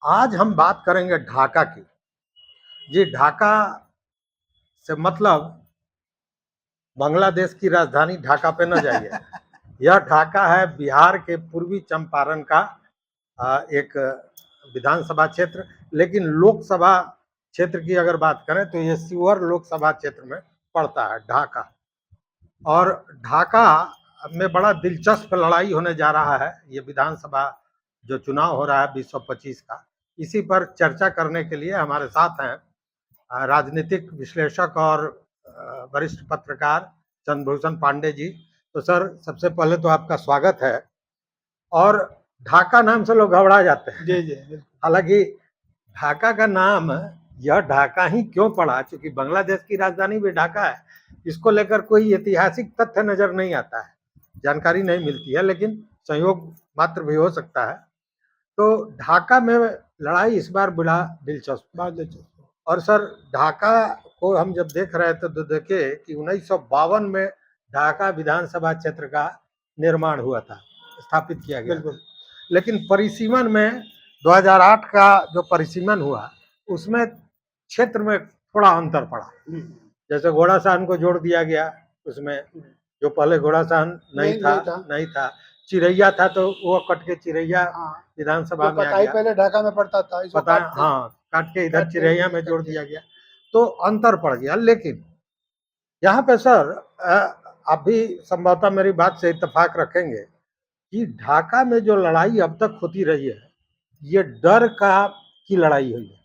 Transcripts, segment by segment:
आज हम बात करेंगे ढाका की। जी, ढाका से मतलब बांग्लादेश की राजधानी ढाका पे न जाइए। यह ढाका है बिहार के पूर्वी चंपारण का एक विधानसभा क्षेत्र। लेकिन लोकसभा क्षेत्र की अगर बात करें तो ये शिवहर लोकसभा क्षेत्र में पड़ता है ढाका। और ढाका में बड़ा दिलचस्प लड़ाई होने जा रहा है। ये विधानसभा जो चुनाव हो रहा है 2025 का, इसी पर चर्चा करने के लिए हमारे साथ हैं राजनीतिक विश्लेषक और वरिष्ठ पत्रकार चंद्रभूषण पांडे जी। तो सर, सबसे पहले तो आपका स्वागत है। और ढाका नाम से लोग घबरा जाते हैं। जी जी। हालांकि ढाका का नाम यह ढाका ही क्यों पड़ा, क्योंकि बांग्लादेश की राजधानी भी ढाका है, इसको लेकर कोई ऐतिहासिक तथ्य नजर नहीं आता है, जानकारी नहीं मिलती है, लेकिन संयोग मात्र भी हो सकता है। तो ढाका में लड़ाई इस बार बड़ा दिलचस्प है। और सर, ढाका को हम जब देख रहे थे तो देखे कि 1952 में ढाका विधानसभा क्षेत्र का निर्माण हुआ था, स्थापित किया गया था। लेकिन परिसीमन में 2008 का जो परिसीमन हुआ उसमें क्षेत्र में थोड़ा अंतर पड़ा। जैसे घोड़ासहन को जोड़ दिया गया उसमें, जो पहले घोड़ासहन नहीं था। चिरैया था तो वो कट के चिरैया विधानसभा में आ गया। पहले ढाका में पड़ता था, इसको काट के इधर चिरैया में जोड़ दिया गया, तो अंतर पड़ गया। लेकिन यहाँ पे सर, आप भी संभवतः मेरी बात से इत्तेफाक रखेंगे कि ढाका में जो लड़ाई अब तक होती रही है, ये डर की लड़ाई हुई है।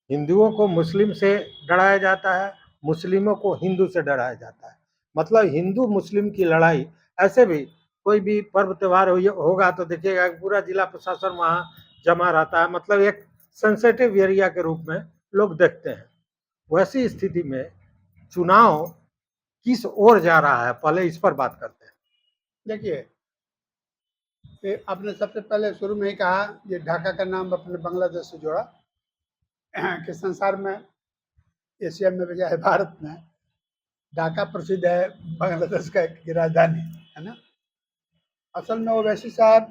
हिंदुओं को मुस्लिम से डराया जाता है, मुस्लिमों को हिंदू से डराया जाता है। मतलब हिंदू मुस्लिम की लड़ाई। ऐसे भी कोई भी पर्व त्योहार होगा तो देखिएगा पूरा जिला प्रशासन वहाँ जमा रहता है, मतलब एक सेंसिटिव एरिया के रूप में लोग देखते हैं। वैसी स्थिति में चुनाव किस ओर जा रहा है, पहले इस पर बात करते हैं। देखिए, आपने सबसे पहले शुरू में ही कहा ये ढाका का नाम अपने बांग्लादेश से जोड़ा कि संसार में, एशिया में बजाय भारत में ढाका प्रसिद्ध है बांग्लादेश का एक राजधानी, है ना। असल में ओवैसी साहब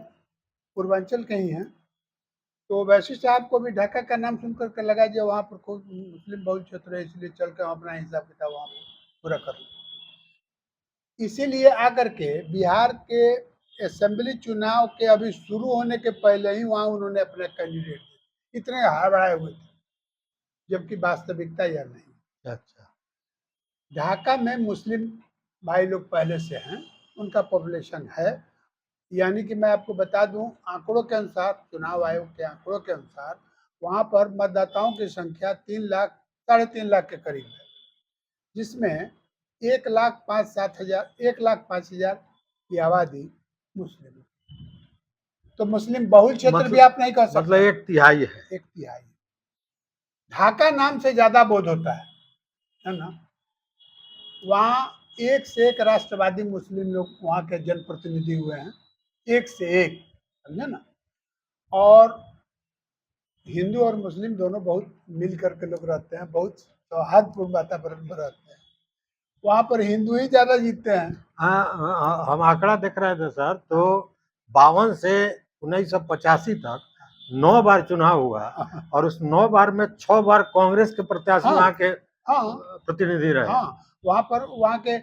पूर्वांचल के ही हैं, तो ओवैसी साहब को भी ढाका का नाम सुनकर के लगा जो वहाँ पर खूब मुस्लिम बहुल क्षेत्र है, इसलिए चल कर अपना हिसाब किताब वहाँ पर पूरा कर लो। इसीलिए आकर के बिहार के असेंबली चुनाव के अभी शुरू होने के पहले ही वहाँ उन्होंने अपने कैंडिडेट इतने हड़बड़ाए हुए थे, जबकि वास्तविकता यह नहीं। अच्छा, ढाका में मुस्लिम भाई लोग पहले से हैं, उनका पॉपुलेशन है। यानी कि मैं आपको बता दूं, आंकड़ों के अनुसार, चुनाव आयोग के आंकड़ों के अनुसार वहाँ पर मतदाताओं की संख्या 3 लाख 3.5 लाख के करीब है, जिसमें 1,05,7,000 की आबादी मुस्लिम। तो मुस्लिम बहुल क्षेत्र भी आप नहीं कह सकते, मतलब एक तिहाई है। एक तिहाई। ढाका नाम से ज्यादा बोध होता है ना। वहाँ एक से एक राष्ट्रवादी मुस्लिम लोग वहाँ के जनप्रतिनिधि हुए हैं, एक से एक, समझे ना। और हिंदू और मुस्लिम दोनों बहुत मिल करके लोग रहते हैं, बहुत सौहार्दपूर्ण वातावरण में रहते हैं। वहाँ पर हिंदू ही ज्यादा जीतते हैं। हम आंकड़ा देख रहे थे सर, तो 52 से 1985 तक 9 बार चुनाव हुआ, और उस 9 बार में 6 बार कांग्रेस के प्रत्याशी वहाँ के प्रतिनिधि रहे। वहाँ पर वहाँ के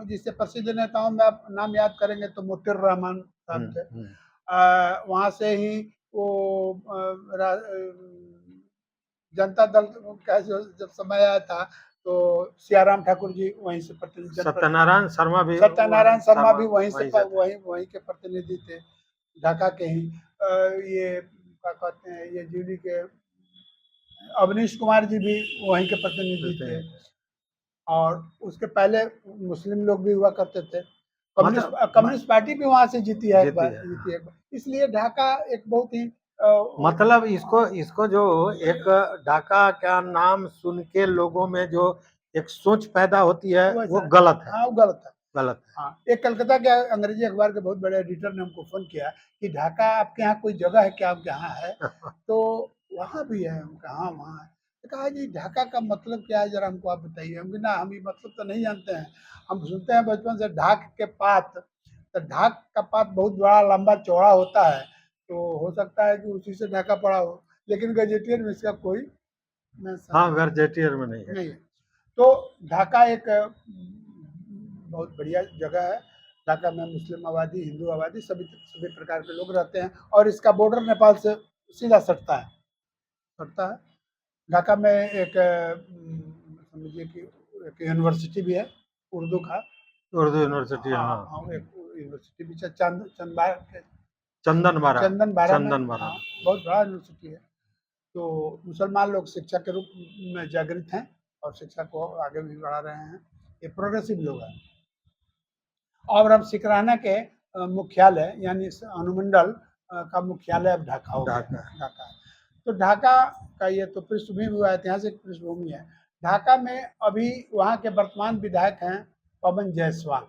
जिससे प्रसिद्ध नेताओं में आप नाम याद करेंगे तो मोतिर रहमान साहब थे। वहाँ से ही वो जनता दल का जब समय आया था तो सियाराम ठाकुर जी वहीं से प्रतिनिधि, सत्यनारायण शर्मा भी वहीं के प्रतिनिधि थे, ढाका के ही। ये क्या कहते हैं, ये जीडी के अवनीश कुमार जी भी वहीं के प्रतिनिधि थे। और उसके पहले मुस्लिम लोग भी हुआ करते थे। कम्युनिस्ट पार्टी भी वहां से जीती है एक बार। इसलिए ढाका एक बहुत ही मतलब इसको जो एक ढाका का नाम सुन के लोगों में जो एक सोच पैदा होती है वो गलत है। वो गलत है। हाँ, एक कलकत्ता के अंग्रेजी अखबार के बहुत बड़े एडिटर ने हमको फोन किया कि ढाका आपके यहाँ कोई जगह है क्या, आपके यहाँ है? तो वहाँ भी है। हम कहा हाँ वहाँ है। तो कहा जी ढाका का मतलब क्या है, जरा हमको आप बताइए। हम ना, हम ये मतलब तो नहीं जानते हैं। हम सुनते हैं बचपन से ढाक के पात, तो ढाक का पात बहुत बड़ा लंबा चौड़ा होता है, तो हो सकता है कि उसी से ढाका पड़ा हो, लेकिन गजेटियर में इसका कोई मेंशन हाँ, गजेटियर में नहीं है। नहीं है। तो ढाका एक बहुत बढ़िया जगह है। ढाका में मुस्लिम आबादी, हिंदू आबादी, सभी प्रकार के लोग रहते हैं और इसका बॉर्डर नेपाल से सीधा सटता है। ढाका में एक समझिए कि एक यूनिवर्सिटी भी है उर्दू का। उर्दू यूनिवर्सिटी, हाँ हाँ, हाँ, एक यूनिवर्सिटी भी है चंदन बारा में। हाँ, बहुत बड़ा यूनिवर्सिटी है। तो मुसलमान लोग शिक्षा के रूप में जागृत हैं और शिक्षा को आगे भी बढ़ा रहे हैं। ये प्रोग्रेसिव लोग हैं। और अब सिकराना के मुख्यालय यानी अनुमंडल का मुख्यालय अब ढाका हो गया। ढाका तो ढाका का ये तो पृष्ठभूमि हुआ, ऐतिहासिक पृष्ठभूमि है। ढाका में अभी वहाँ के वर्तमान विधायक हैं पवन जायसवाल,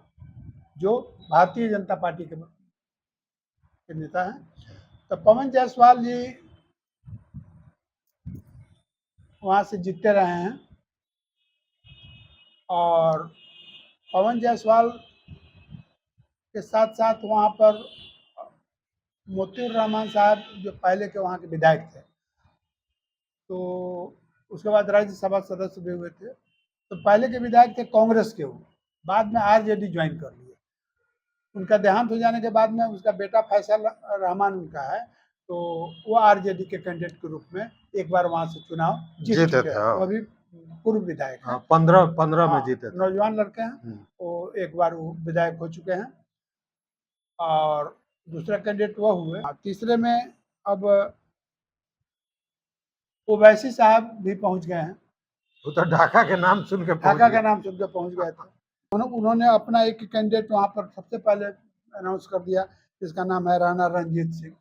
जो भारतीय जनता पार्टी के नेता हैं। तो पवन जायसवाल जी वहाँ से जीतते रहे हैं और पवन जायसवाल के साथ साथ वहाँ पर मोतीउर रहमान साहब जो पहले के वहाँ के विधायक थे, तो उसके बाद राज्यसभा सदस्य भी हुए थे। तो पहले के विधायक थे कांग्रेस के, वो बाद में आरजेडी ज्वाइन कर लिए। उनका देहांत हो जाने के बाद में उसका बेटा फैसल रहमान उनका है, तो वो आरजेडी के कैंडिडेट के रूप में एक बार वहाँ से चुनाव जीत जीते चुके थे, हैं। हाँ। वो अभी पूर्व विधायक हैं। 15 में हाँ, जीते थे। नौजवान लड़के हैं। वो एक बार वो विधायक हो चुके हैं और दूसरा कैंडिडेट वो हुए। तीसरे में अब ओवैसी साहब भी पहुंच गए हैं। वो तो ढाका के नाम सुन के पहुंच ढाका गए। का नाम सुनकर पहुंच गए थे। उन्होंने अपना एक कैंडिडेट वहां पर सबसे पहले अनाउंस कर दिया, जिसका नाम है राणा रणजीत सिंह।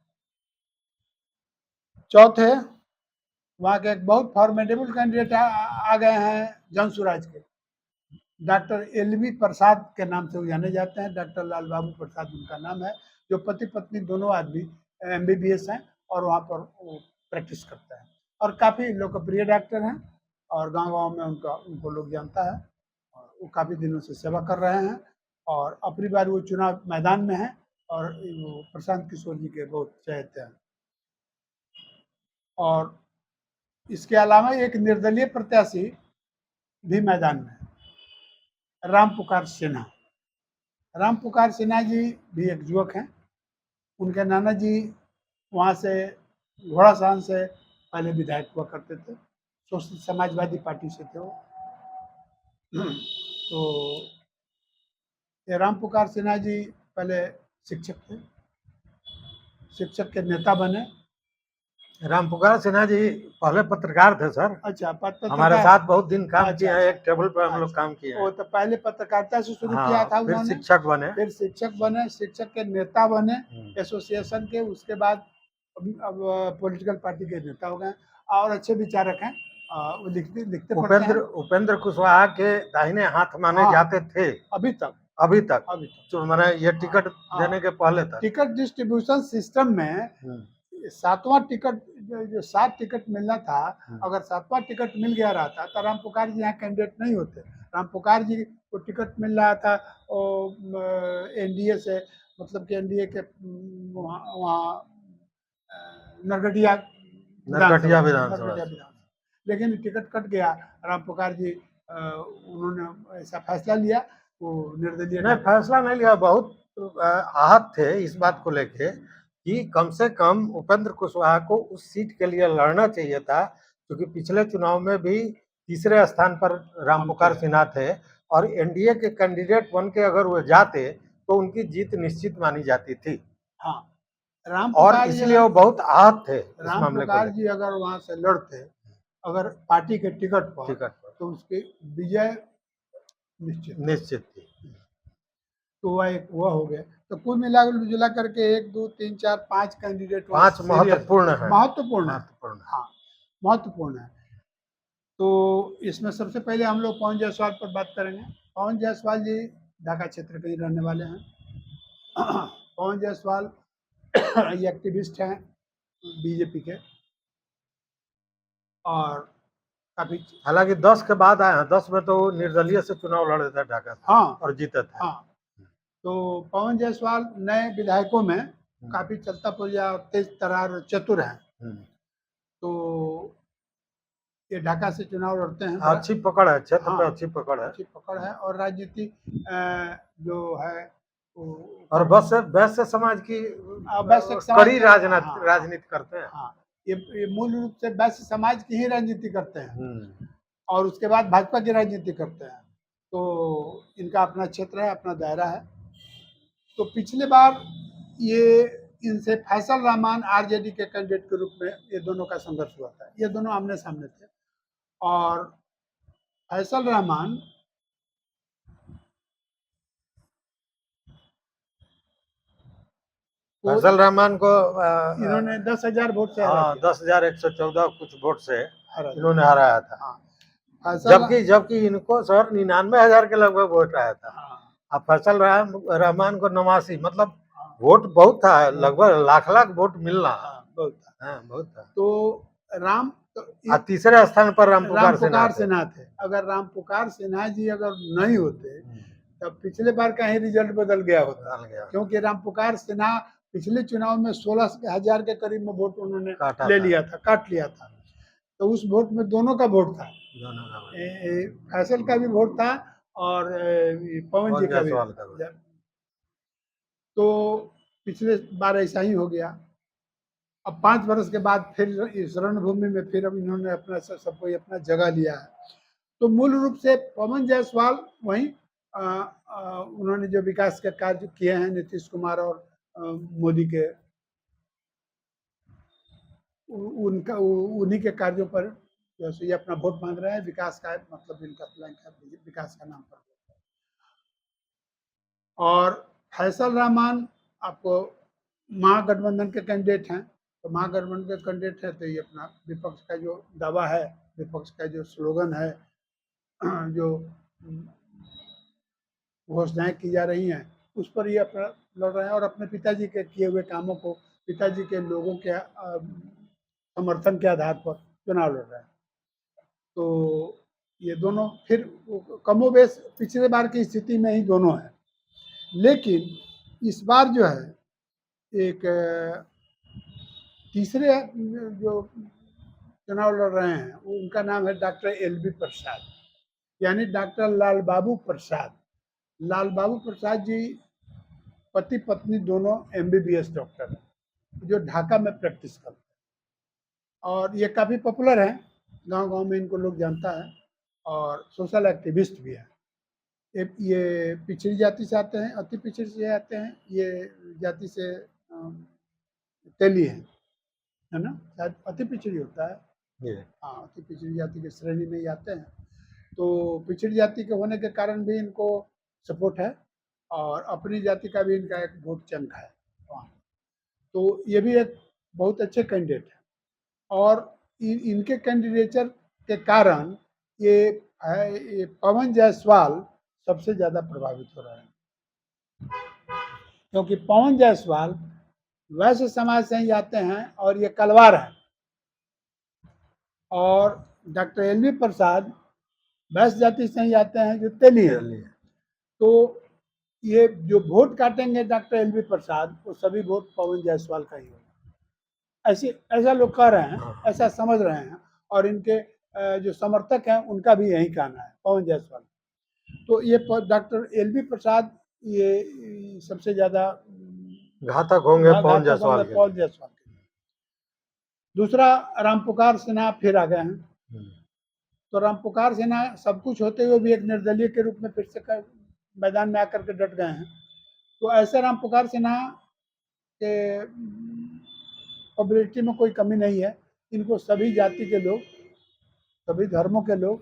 चौथे वहाँ के एक बहुत फॉर्मेडेबल कैंडिडेट आ गए हैं जनसुराज के, डॉक्टर एलवी प्रसाद के नाम से वो जाने जाते हैं। डॉक्टर लाल बाबू प्रसाद उनका नाम है, जो पति पत्नी दोनों आदमी MBBS हैं और वहाँ पर वो प्रैक्टिस करते हैं और काफ़ी लोकप्रिय डॉक्टर हैं और गांव-गांव में उनको लोग जानता है और वो काफ़ी दिनों से सेवा कर रहे हैं और अपनी बार वो चुनाव मैदान में हैं और वो प्रशांत किशोर जी के बहुत चाहते हैं। और इसके अलावा एक निर्दलीय प्रत्याशी भी मैदान में है, राम पुकार सिन्हा। राम पुकार सिन्हा जी भी एक युवक हैं। उनके नाना जी वहाँ से घोड़ासान से पहले विधायक हुआ करते थे, सोशल समाजवादी पार्टी से थे वो। तो ये राम पुकार सिन्हा जी पहले शिक्षक थे, शिक्षक के नेता बने। राम पुकार सिन्हा जी पहले पत्रकार थे सर। अच्छा, हमारे साथ बहुत दिन काम किए हैं, अच्छा, एक टेबल पर हम लोग काम किए वो हैं। तो पहले पत्रकारिता से शुरू हाँ, किया था फिर उन्होंने, शिक्षक बने। फिर शिक्षक बने, शिक्षक के नेता बने एसोसिएशन के। उसके बाद अब पॉलिटिकल पार्टी के नेता हो गए और अच्छे विचारक हैं। वो लिखते लिखते पढ़ते हैं। उपेंद्र कुशवाहा के दाहिने हाथ माने हाँ, जाते थे अभी तक। तो मैंने ये टिकट देने के पहले तक। टिकट डिस्ट्रीब्यूशन सिस्टम में 7वां टिकट, जो 7 टिकट मिलना था, अगर 7वां टिकट मिल गया रहता तो राम पुकार जी यहाँ कैंडिडेट नहीं होते। राम पुकार जी को टिकट मिल रहा था एनडीए से, मतलब कि एनडीए के वहाँ नरकटिया विधानसभा, लेकिन टिकट कट गया। राम पुकार जी उन्होंने ऐसा फैसला लिया, वो निर्दलीय नहीं फैसला नहीं लिया, बहुत आहत थे इस बात को लेके कि कम से कम उपेंद्र कुशवाहा को उस सीट के लिए लड़ना चाहिए था, क्योंकि पिछले चुनाव में भी तीसरे स्थान पर राम पुकार सिन्हा थे और एनडीए के कैंडिडेट बन के अगर वो जाते तो उनकी जीत निश्चित मानी जाती थी। हाँ, राम और इसलिए वो बहुत आहत थे इस राम मामले को पुकार जी अगर वहां से लड़ते, अगर पार्टी के टिकट पर, तो उसकी विजय निश्चित थी। तो वह हो गया। तो कुल मिला करके 1 2 3 4 5 कैंडिडेट, 5 महत्वपूर्ण है। हाँ, महत्वपूर्ण है। तो इसमें सबसे पहले हम लोग पवन जायसवाल पर बात करेंगे। पवन जायसवाल जी ढाका क्षेत्र के ही रहने वाले हैं। पवन जायसवाल ये एक्टिविस्ट हैं बीजेपी के और काफी, हालांकि 10 के बाद आए हैं, 10 में तो निर्दलीय से चुनाव लड़े थे ढाका से। हाँ, और जीते थे। हाँ। तो पवन जायसवाल नए विधायकों में काफी चलता पुर्जा और तेज तर्रार और चतुर हैं। तो ये ढाका से चुनाव लड़ते हैं। अच्छी पकड़ है, क्षेत्र हाँ, पे अच्छी पकड़ है। अच्छी पकड़ है और राजनीति जो है और वैश्य समाज की वैश्य समाज कड़ी के- राजनीति करते हैं। हाँ, ये मूल रूप से वैश्य समाज की ही राजनीति करते हैं और उसके बाद भाजपा की राजनीति करते हैं। तो इनका अपना क्षेत्र है, अपना दायरा है। तो पिछले बार ये इनसे फैसल रहमान आरजेडी के कैंडिडेट के रूप में ये दोनों का संघर्ष हुआ था। ये दोनों आमने सामने थे और फैसल रहमान फैसल रहमान को इन्होंने 10,000 वोट से हरा दिया। 10,114 कुछ वोट से हरा दिया। इन्होंने हराया था। हाँ, जबकि इनको सर 99,000 के लगभग वोट आया था। अब फैसल रहमान को 89, मतलब वोट बहुत था, लगभग लाख वोट मिलना बहुत था। बहुत था। तो तीसरे स्थान पर राम पुकार सिन्हा थे। अगर राम पुकार सिन्हा जी अगर नहीं होते तब पिछले बार का ही रिजल्ट बदल गया होता, क्योंकि राम पुकार सिन्हा पिछले चुनाव में 16,000 के करीब में वोट उन्होंने काट लिया था। तो उस वोट में दोनों का वोट था, फैसल का भी वोट था और पवन जी का भी। तो पिछले बार ऐसा ही हो गया। अब 5 वर्ष के बाद फिर इस रणभूमि में फिर अब इन्होंने अपना सबको अपना जगह लिया है। तो मूल रूप से पवन जायसवाल वहीं उन्होंने जो विकास के कार्य किए हैं नीतीश कुमार और मोदी के, उन्हीं के कार्यों पर जैसे ये अपना वोट मांग रहे हैं। विकास का मतलब इनका प्लान है, विकास का नाम पर। और फैसल रहमान आपको महागठबंधन के कैंडिडेट हैं। तो महागठबंधन के कैंडिडेट है तो ये अपना विपक्ष का जो दावा है, विपक्ष का जो स्लोगन है, जो घोषणाएं की जा रही हैं, उस पर ये अपना लड़ रहे हैं और अपने पिताजी के किए हुए कामों को, पिताजी के लोगों के समर्थन के आधार पर चुनाव लड़ रहे हैं। तो ये दोनों फिर कमोबेश पिछले बार की स्थिति में ही दोनों हैं। लेकिन इस बार जो है एक तीसरे जो चुनाव लड़ रहे हैं उनका नाम है डॉक्टर एलबी प्रसाद, यानी डॉक्टर लाल बाबू प्रसाद। लाल बाबू प्रसाद जी पति पत्नी दोनों MBBS डॉक्टर हैं जो ढाका में प्रैक्टिस करते हैं और ये काफ़ी पॉपुलर हैं, गांव-गांव में इनको लोग जानता है और सोशल एक्टिविस्ट भी है। ये पिछड़ी जाति से आते हैं, अति पिछड़ी से आते हैं। ये जाति से तेली है ना, शायद अति पिछड़ी होता है। हाँ, अति पिछड़ी जाति की श्रेणी में ही आते हैं। तो पिछड़ी जाति के होने के कारण भी इनको सपोर्ट है और अपनी जाति का भी इनका एक वोट चंक है वहाँ। तो ये भी एक बहुत अच्छे कैंडिडेट है और इनके कैंडिडेचर के कारण ये पवन जायसवाल सबसे ज़्यादा प्रभावित हो रहा है, क्योंकि पवन जायसवाल वैश्य समाज से ही आते हैं और ये कलवार हैं और डॉक्टर एलबी प्रसाद वैश्य जाति से ही आते हैं जो तेली हैं। तो ये जो वोट काटेंगे डॉक्टर एलबी प्रसाद, वो सभी वोट पवन जायसवाल का ही होगा, ऐसा लोग कह रहे हैं, ऐसा समझ रहे हैं और इनके जो समर्थक हैं उनका भी यही कहना है, पवन जायसवाल। तो ये डॉक्टर एलबी प्रसाद ये सबसे ज्यादा घातक होंगे पवन जायसवाल के। दूसरा रामपुकार सिन्हा फिर आ गए हैं। तो रामपुकार सिन्हा सब कुछ होते हुए भी एक निर्दलीय के रूप में फिर से मैदान में आकर के डट गए हैं। तो ऐसे रामपुकार सिन्हा के पॉपुलरिटी में कोई कमी नहीं है। इनको सभी जाति के लोग, सभी धर्मों के लोग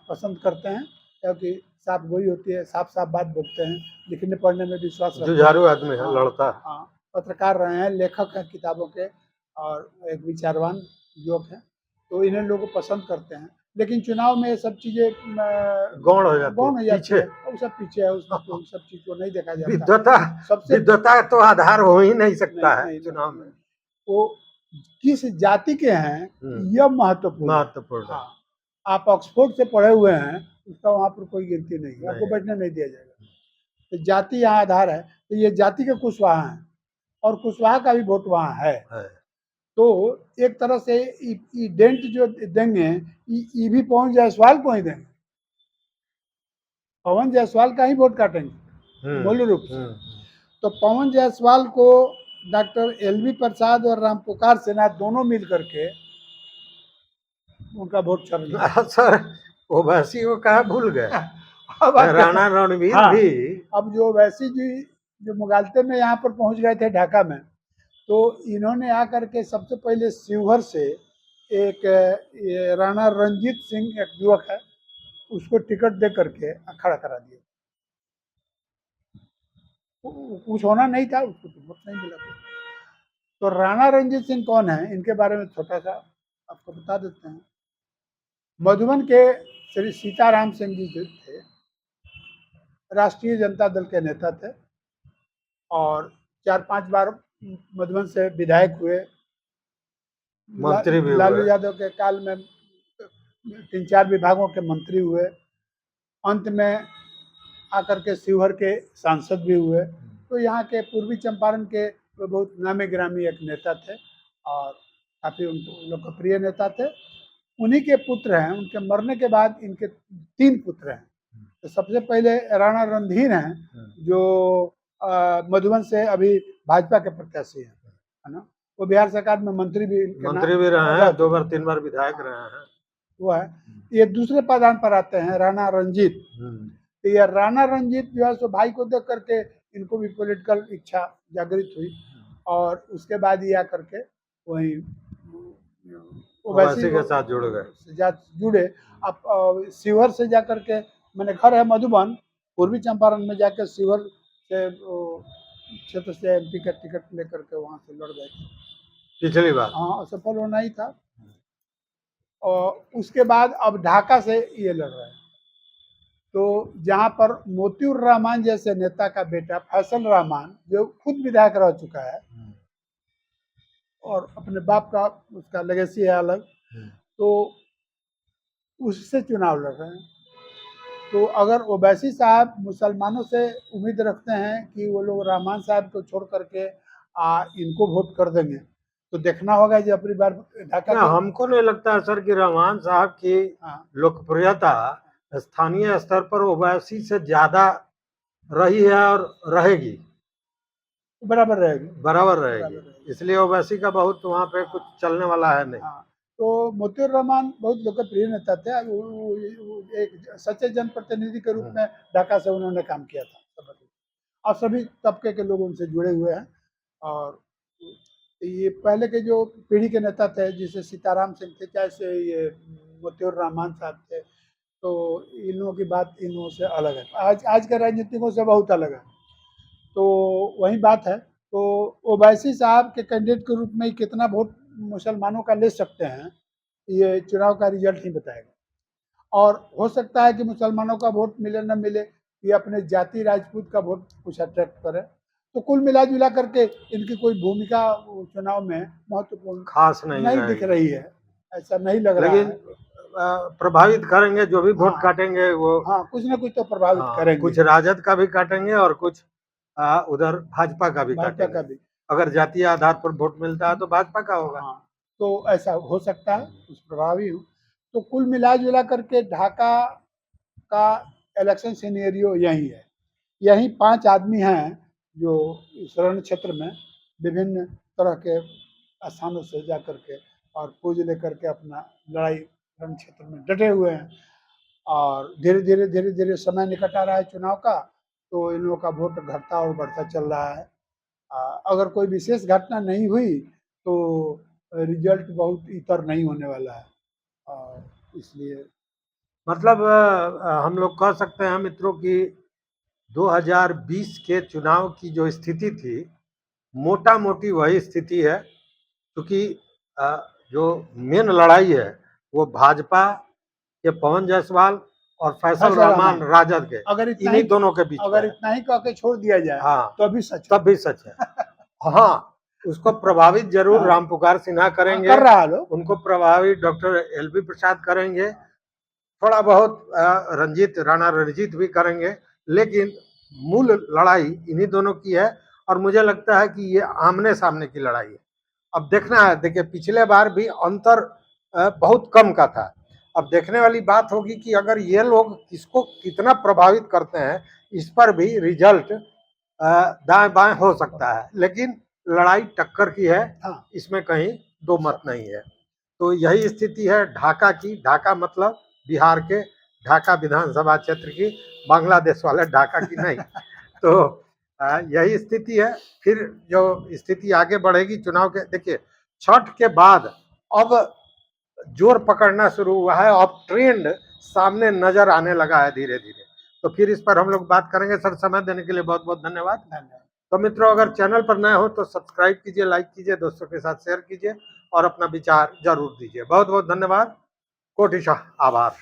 पसंद करते हैं, क्योंकि साफ गोई होती है, साफ साफ बात बोलते हैं, लिखने पढ़ने में विश्वास रखते हैं, जुझारू आदमी है, लड़ता है। हाँ, पत्रकार रहे हैं, लेखक हैं किताबों के और एक विचारवान युवक हैं, तो इन्हें लोग पसंद करते हैं। लेकिन चुनाव में ये सब चीजें गौण हो जाती है, वो सब पीछे है, उसमें तो सब चीज को नहीं देखा जाता। विद्वता तो आधार हो ही नहीं सकता है चुनाव में। वो किस जाति के हैं यह महत्वपूर्ण। हाँ, आप ऑक्सफोर्ड से पढ़े हुए हैं, उसका वहाँ पर कोई गिनती नहीं है, आपको बैठने नहीं दिया जाएगा। तो जाति यहाँ आधार है। तो ये जाति के कुशवाहा हैं और कुशवाहा का भी वोट वहाँ है। है। तो एक तरह से ई डेंट जो देंगे, ये भी पवन जायसवाल को ही देंगे, पवन जायसवाल का ही वोट काटेंगे मूल रूप से। तो पवन जायसवाल को डॉक्टर एलवी प्रसाद और राम पुकार सिन्हा दोनों मिल करके उनका वोट छल लिया। सर ओवैसी को कहा भूल गए, अब राणा रणवीर हाँ, भी। अब जो वैसी जी जो मुगालते में यहाँ पर पहुंच गए थे ढाका में, तो इन्होंने आकर के सबसे पहले शिवहर से एक ये राणा रंजीत सिंह एक युवक है, उसको टिकट दे करके खड़ा करा दिया। कुछ होना नहीं था, उसको तो वोट नहीं मिला। तो राणा रंजीत सिंह कौन है, इनके बारे में छोटा सा आपको बता देते हैं। मधुबन के श्री सीताराम सिंह जी जो थे, राष्ट्रीय जनता दल के नेता थे और 4-5 बार मधुबन से विधायक हुए। मंत्री भी लालू हुए। यादव के काल में 3-4 विभागों के मंत्री हुए। अंत में आकर के शिवहर के सांसद भी हुए। तो यहाँ के पूर्वी चंपारण के वो बहुत नामी गिरामी एक नेता थे और काफ़ी उनको लोकप्रिय नेता थे। उन्हीं के पुत्र हैं, उनके मरने के बाद इनके 3 पुत्र हैं। तो सबसे पहले राणा रणधीर हैं, जो मधुबन से अभी भाजपा के प्रत्याशी हैं, है ना। वो बिहार सरकार में मंत्री भी रहे हैं, 2 बार 3 बार विधायक रहे हैं। वो है। ये दूसरे पायदान पर आते हैं राणा रंजीत। तो ये राणा रंजीत जो है सो भाई को देख करके इनको भी पॉलिटिकल इच्छा जागृत हुई और उसके बाद ये आकर के वही ओवैसी के साथ जुड़ गए। जुड़े। अब शिवहर से जाकर के, मैंने घर है मधुबन, पूर्वी चंपारण में जाकर शिवहर से क्षेत्र से एमपी का टिकट लेकर के वहाँ से लड़ गए थे पिछली बार। हाँ, असफल होना ही था। और उसके बाद अब ढाका से ये लड़ रहे हैं। तो जहाँ पर मोतिउर रहमान जैसे नेता का बेटा फैसल रहमान, जो खुद विधायक रह चुका है और अपने बाप का उसका लेगेसी है अलग, तो उससे चुनाव लड़ रहे हैं। तो अगर ओवैसी साहब मुसलमानों से उम्मीद रखते हैं कि वो लोग रहमान साहब को छोड़ करके इनको वोट कर देंगे, तो देखना होगा कि अपनी बार ढाका। हमको नहीं लगता है सर कि रहमान साहब की लोकप्रियता स्थानीय स्तर पर ओवैसी से ज्यादा रही है और रहेगी, बराबर रहेगी। इसलिए ओवैसी का बहुत वहाँ पे कुछ चलने वाला है नहीं। तो मोतिउर रहमान बहुत लोकप्रिय नेता थे। एक सच्चे जनप्रतिनिधि के रूप में ढाका से उन्होंने काम किया था और सभी तबके के लोग उनसे जुड़े हुए हैं। और ये पहले के जो पीढ़ी के नेता थे, जैसे सीताराम सिंह थे, चाहे से ये मोतिउर रहमान साहब थे, तो इन लोगों की बात इन लोगों से अलग है। आज के राजनीतिकों से बहुत अलग है। तो वही बात है। तो ओवैसी साहब के कैंडिडेट के रूप में कितना वोट मुसलमानों का ले सकते हैं, ये चुनाव का रिजल्ट ही बताएगा। और हो सकता है कि मुसलमानों का वोट मिले न मिले, ये अपने जाति राजपूत का वोट कुछ अट्रैक्ट करे। तो कुल मिला जुला करके इनकी कोई भूमिका चुनाव में महत्वपूर्ण खास नहीं दिख रही है, ऐसा नहीं लग रहा है। प्रभावित करेंगे जो भी वोट काटेंगे वो। कुछ ना कुछ तो प्रभावित करेंगे। कुछ राजद का भी काटेंगे और कुछ उधर भाजपा का भी काटेंगे। अगर जातीय आधार पर वोट मिलता है तो भाजपा का होगा। तो ऐसा हो सकता है, कुछ प्रभावी हो। तो कुल मिला जुला करके ढाका का इलेक्शन सिनेरियो यही है। यही 5 आदमी हैं जो इस रण क्षेत्र में विभिन्न तरह के स्थानों से जा करके और पूज लेकर के अपना लड़ाई रण क्षेत्र में डटे हुए हैं। और धीरे धीरे समय निकट आ रहा है चुनाव का, तो इन लोगों का वोट घटता और बढ़ता चल रहा है। अगर कोई विशेष घटना नहीं हुई तो रिजल्ट बहुत इतर नहीं होने वाला है। इसलिए मतलब हम लोग कह सकते हैं मित्रों कि 2020 के चुनाव की जो स्थिति थी, मोटा मोटी वही स्थिति है, क्योंकि जो मेन लड़ाई है वो भाजपा के पवन जायसवाल और फैसल रहमान राजद के, अगर इन्हीं दोनों के बीच। अगर इतना ही कह के छोड़ दिया जाए तो भी सच, तब भी सच है। हाँ, उसको प्रभावित जरूर राम पुकार सिन्हा करेंगे, कर रहा लोग, उनको प्रभावित डॉक्टर एलवी प्रसाद करेंगे, थोड़ा बहुत राणा रणजीत भी करेंगे, लेकिन मूल लड़ाई इन्हीं दोनों की है। और मुझे लगता है कि ये आमने सामने की लड़ाई है। अब देखना है, देखिए पिछले बार भी अंतर बहुत कम का था। अब देखने वाली बात होगी कि अगर ये लोग किसको कितना प्रभावित करते हैं, इस पर भी रिजल्ट दाएं बाएं हो सकता है, लेकिन लड़ाई टक्कर की है, हाँ, इसमें कहीं दो मत नहीं है। तो यही स्थिति है ढाका की। ढाका मतलब बिहार के ढाका विधानसभा क्षेत्र की, बांग्लादेश वाले ढाका की नहीं। तो यही स्थिति है। फिर जो स्थिति आगे बढ़ेगी चुनाव के, देखिए छठ के बाद अब जोर पकड़ना शुरू हुआ है, अब ट्रेंड सामने नजर आने लगा है धीरे धीरे। तो फिर इस पर हम लोग बात करेंगे। सर, समय देने के लिए बहुत बहुत धन्यवाद। धन्यवाद। तो मित्रों, अगर चैनल पर नए हो तो सब्सक्राइब कीजिए, लाइक कीजिए, दोस्तों के साथ शेयर कीजिए और अपना विचार जरूर दीजिए। बहुत बहुत धन्यवाद, कोटिशः आभार।